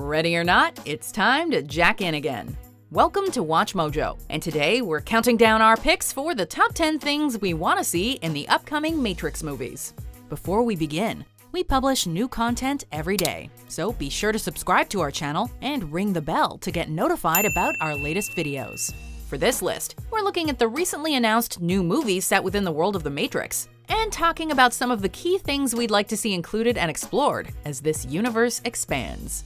Ready or not, it's time to jack in again. Welcome to WatchMojo, and today we're counting down our picks for the top 10 things we want to see in the upcoming Matrix movies. Before we begin, we publish new content every day, so be sure to subscribe to our channel and ring the bell to get notified about our latest videos. For this list, we're looking at the recently announced new movies set within the world of the Matrix, and talking about some of the key things we'd like to see included and explored as this universe expands.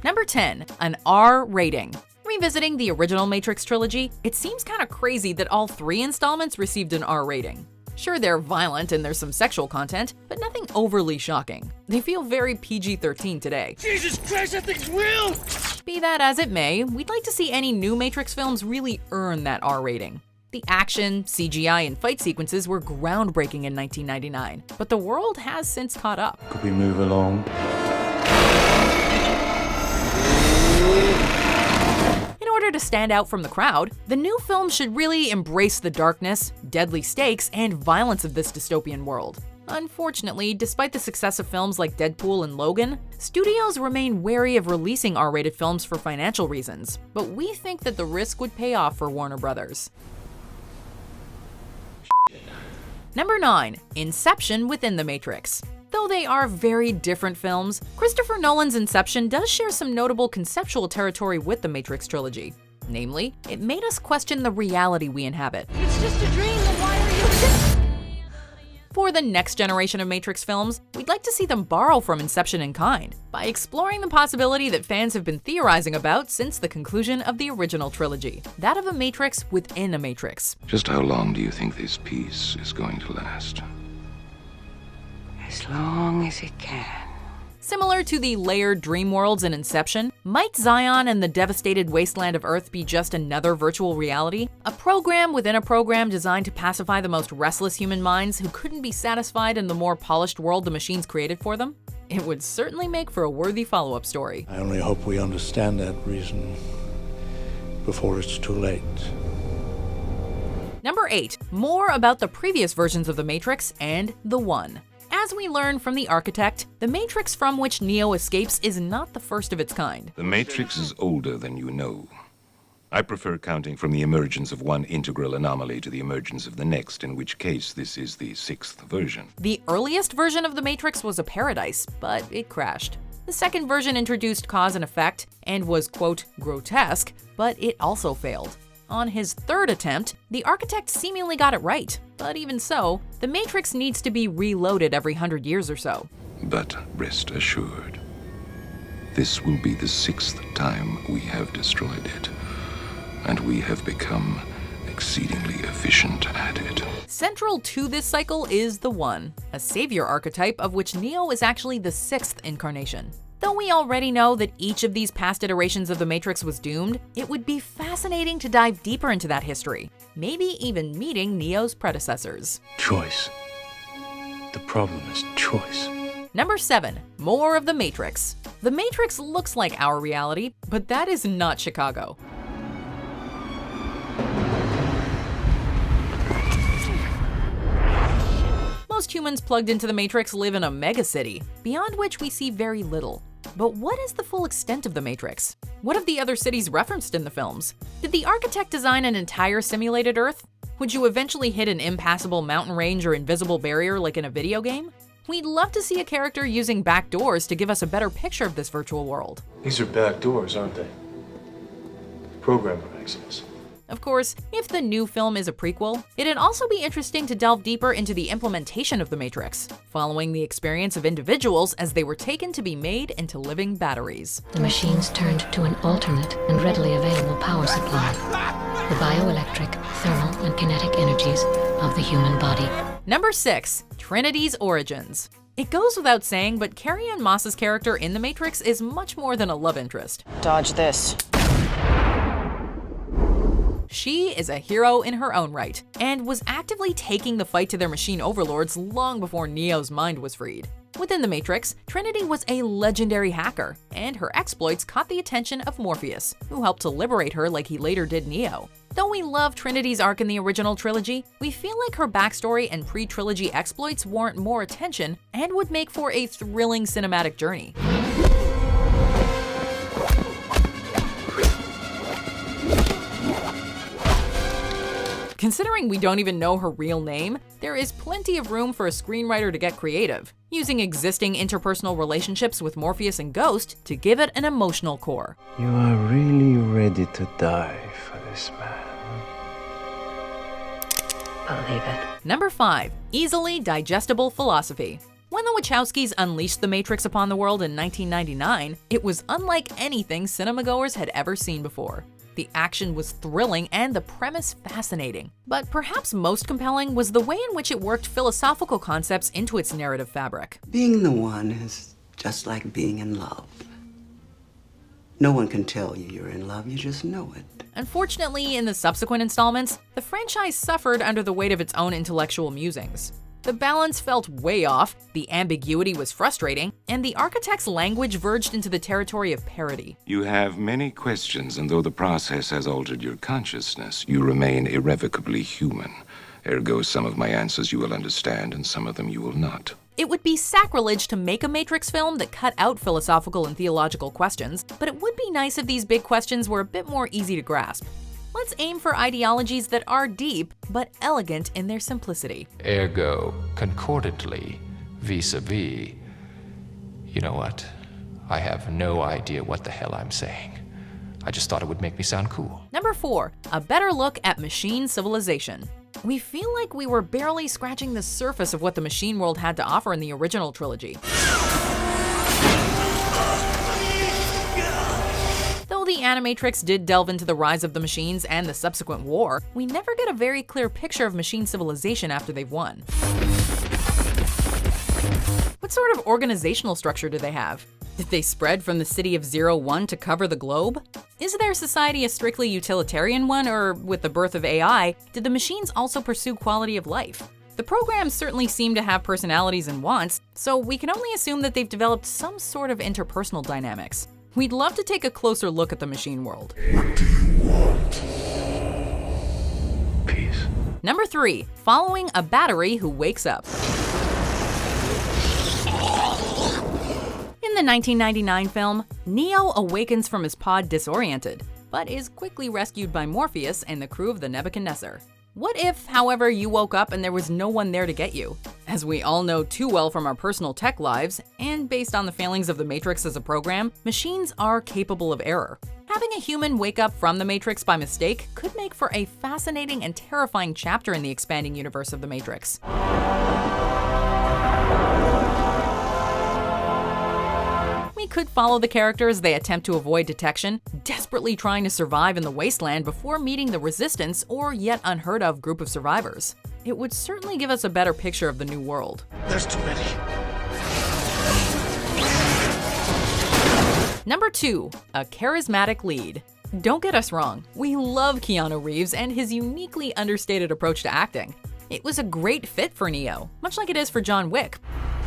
Number 10, an R rating. Revisiting the original Matrix trilogy, it seems kind of crazy that all 3 installments received an R rating. Sure, they're violent and there's some sexual content, but nothing overly shocking. They feel very PG-13 today. Jesus Christ, that thing's real! Be that as it may, we'd like to see any new Matrix films really earn that R rating. The action, CGI, and fight sequences were groundbreaking in 1999, but the world has since caught up. Could we move along? In order to stand out from the crowd, the new film should really embrace the darkness, deadly stakes, and violence of this dystopian world. Unfortunately, despite the success of films like Deadpool and Logan, studios remain wary of releasing R-rated films for financial reasons, but we think that the risk would pay off for Warner Brothers. Number 9, Inception within the Matrix. Though they are very different films, Christopher Nolan's Inception does share some notable conceptual territory with the Matrix trilogy. Namely, it made us question the reality we inhabit. It's just a dream, then why are you? For the next generation of Matrix films, we'd like to see them borrow from Inception in kind, by exploring the possibility that fans have been theorizing about since the conclusion of the original trilogy, that of a Matrix within a Matrix. Just how long do you think this peace is going to last? As long as it can. Similar to the layered dream worlds in Inception, might Zion and the devastated wasteland of Earth be just another virtual reality? A program within a program designed to pacify the most restless human minds who couldn't be satisfied in the more polished world the machines created for them? It would certainly make for a worthy follow-up story. I only hope we understand that reason before it's too late. Number 8, more about the previous versions of the Matrix and The One. As we learn from the architect, the Matrix from which Neo escapes is not the first of its kind. The Matrix is older than you know. I prefer counting from the emergence of one integral anomaly to the emergence of the next, in which case this is the 6th version. The earliest version of the Matrix was a paradise, but it crashed. The second version introduced cause and effect and was, quote, grotesque, but it also failed. On his third attempt, the architect seemingly got it right, but even so, the Matrix needs to be reloaded every 100 years or so. But rest assured, this will be the 6th time we have destroyed it, and we have become exceedingly efficient at it. Central to this cycle is The One, a savior archetype of which Neo is actually the 6th incarnation. Though we already know that each of these past iterations of the Matrix was doomed, it would be fascinating to dive deeper into that history, maybe even meeting Neo's predecessors. Choice. The problem is choice. Number 7, more of the Matrix. The Matrix looks like our reality, but that is not Chicago. Most humans plugged into the Matrix live in a megacity, beyond which we see very little. But what is the full extent of the Matrix? What of the other cities referenced in the films? Did the architect design an entire simulated Earth? Would you eventually hit an impassable mountain range or invisible barrier like in a video game? We'd love to see a character using back doors to give us a better picture of this virtual world. These are back doors, aren't they? Programmer access. Of course, if the new film is a prequel, it'd also be interesting to delve deeper into the implementation of the Matrix, following the experience of individuals as they were taken to be made into living batteries. The machines turned to an alternate and readily available power supply, the bioelectric, thermal, and kinetic energies of the human body. Number 6, Trinitys Origins. It goes without saying, but Carrie-Anne Moss's character in The Matrix is much more than a love interest. Dodge this. She is a hero in her own right, and was actively taking the fight to their machine overlords long before Neo's mind was freed. Within the Matrix, Trinity was a legendary hacker, and her exploits caught the attention of Morpheus, who helped to liberate her like he later did Neo. Though we love Trinity's arc in the original trilogy, we feel like her backstory and pre-trilogy exploits warrant more attention and would make for a thrilling cinematic journey. Considering we don't even know her real name, there is plenty of room for a screenwriter to get creative, using existing interpersonal relationships with Morpheus and Ghost to give it an emotional core. You are really ready to die for this man. Believe it. Number 5. Easily digestible philosophy. When the Wachowskis unleashed the Matrix upon the world in 1999, it was unlike anything cinemagoers had ever seen before. The action was thrilling and the premise fascinating. But perhaps most compelling was the way in which it worked philosophical concepts into its narrative fabric. Being the one is just like being in love. No one can tell you you're in love, you just know it. Unfortunately, in the subsequent installments, the franchise suffered under the weight of its own intellectual musings. The balance felt way off, the ambiguity was frustrating, and the architect's language verged into the territory of parody. You have many questions, and though the process has altered your consciousness, you remain irrevocably human. Ergo, some of my answers you will understand, and some of them you will not. It would be sacrilege to make a Matrix film that cut out philosophical and theological questions, but it would be nice if these big questions were a bit more easy to grasp. Let's aim for ideologies that are deep, but elegant in their simplicity. Ergo, concordantly, vis-a-vis. You know what? I have no idea what the hell I'm saying. I just thought it would make me sound cool. Number 4. A better look at machine civilization. We feel like we were barely scratching the surface of what the machine world had to offer in the original trilogy. Though the Animatrix did delve into the rise of the machines and the subsequent war, we never get a very clear picture of machine civilization after they've won. What sort of organizational structure do they have? Did they spread from the city of 01 to cover the globe? Is their society a strictly utilitarian one, or with the birth of AI, did the machines also pursue quality of life? The programs certainly seem to have personalities and wants, so we can only assume that they've developed some sort of interpersonal dynamics. We'd love to take a closer look at the machine world. What do you want? Peace. Number 3. Following a battery who wakes up. In the 1999 film, Neo awakens from his pod disoriented, but is quickly rescued by Morpheus and the crew of the Nebuchadnezzar. What if, however, you woke up and there was no one there to get you? As we all know too well from our personal tech lives, and based on the failings of the Matrix as a program, machines are capable of error. Having a human wake up from the Matrix by mistake could make for a fascinating and terrifying chapter in the expanding universe of the Matrix. We could follow the characters as they attempt to avoid detection, desperately trying to survive in the wasteland before meeting the Resistance or yet unheard of group of survivors. It would certainly give us a better picture of the new world. There's too many. Number 2. A charismatic lead. Don't get us wrong, we love Keanu Reeves and his uniquely understated approach to acting. It was a great fit for Neo, much like it is for John Wick.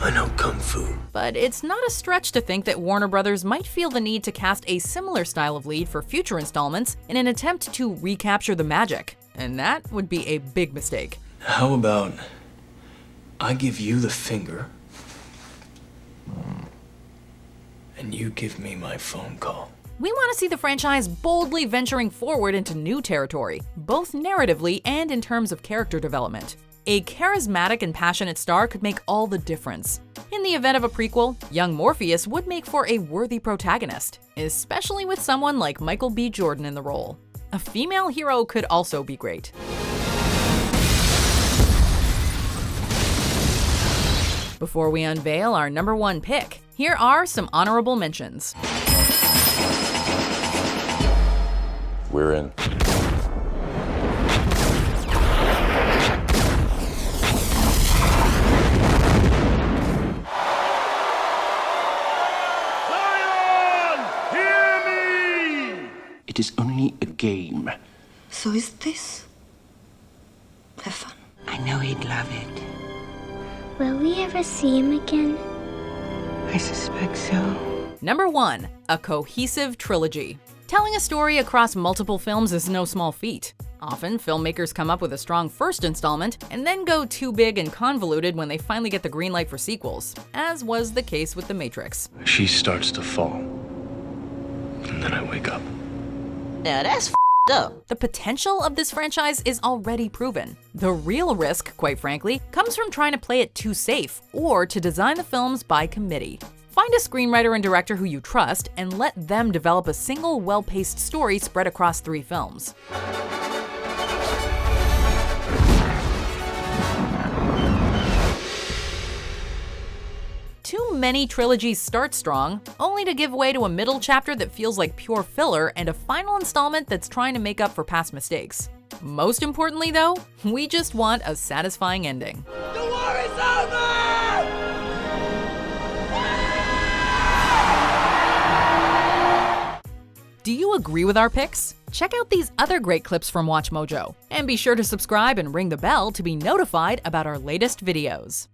I know Kung Fu. But it's not a stretch to think that Warner Brothers might feel the need to cast a similar style of lead for future installments in an attempt to recapture the magic. And that would be a big mistake. How about I give you the finger, and you give me my phone call? We want to see the franchise boldly venturing forward into new territory, both narratively and in terms of character development. A charismatic and passionate star could make all the difference. In the event of a prequel, young Morpheus would make for a worthy protagonist, especially with someone like Michael B. Jordan in the role. A female hero could also be great. Before we unveil our number 1 pick, here are some honorable mentions. We're in. It is only a game. So is this? Have fun. I know he'd love it. Will we ever see him again? I suspect so. Number 1. A cohesive trilogy. Telling a story across multiple films is no small feat. Often, filmmakers come up with a strong first installment and then go too big and convoluted when they finally get the green light for sequels, as was the case with The Matrix. She starts to fall, and then I wake up. Now that's up. The potential of this franchise is already proven. The real risk, quite frankly, comes from trying to play it too safe or to design the films by committee. Find a screenwriter and director who you trust and let them develop a single well-paced story spread across 3 films. Too many trilogies start strong, only to give way to a middle chapter that feels like pure filler and a final installment that's trying to make up for past mistakes. Most importantly though, we just want a satisfying ending. The war is over! Do you agree with our picks? Check out these other great clips from WatchMojo, and be sure to subscribe and ring the bell to be notified about our latest videos.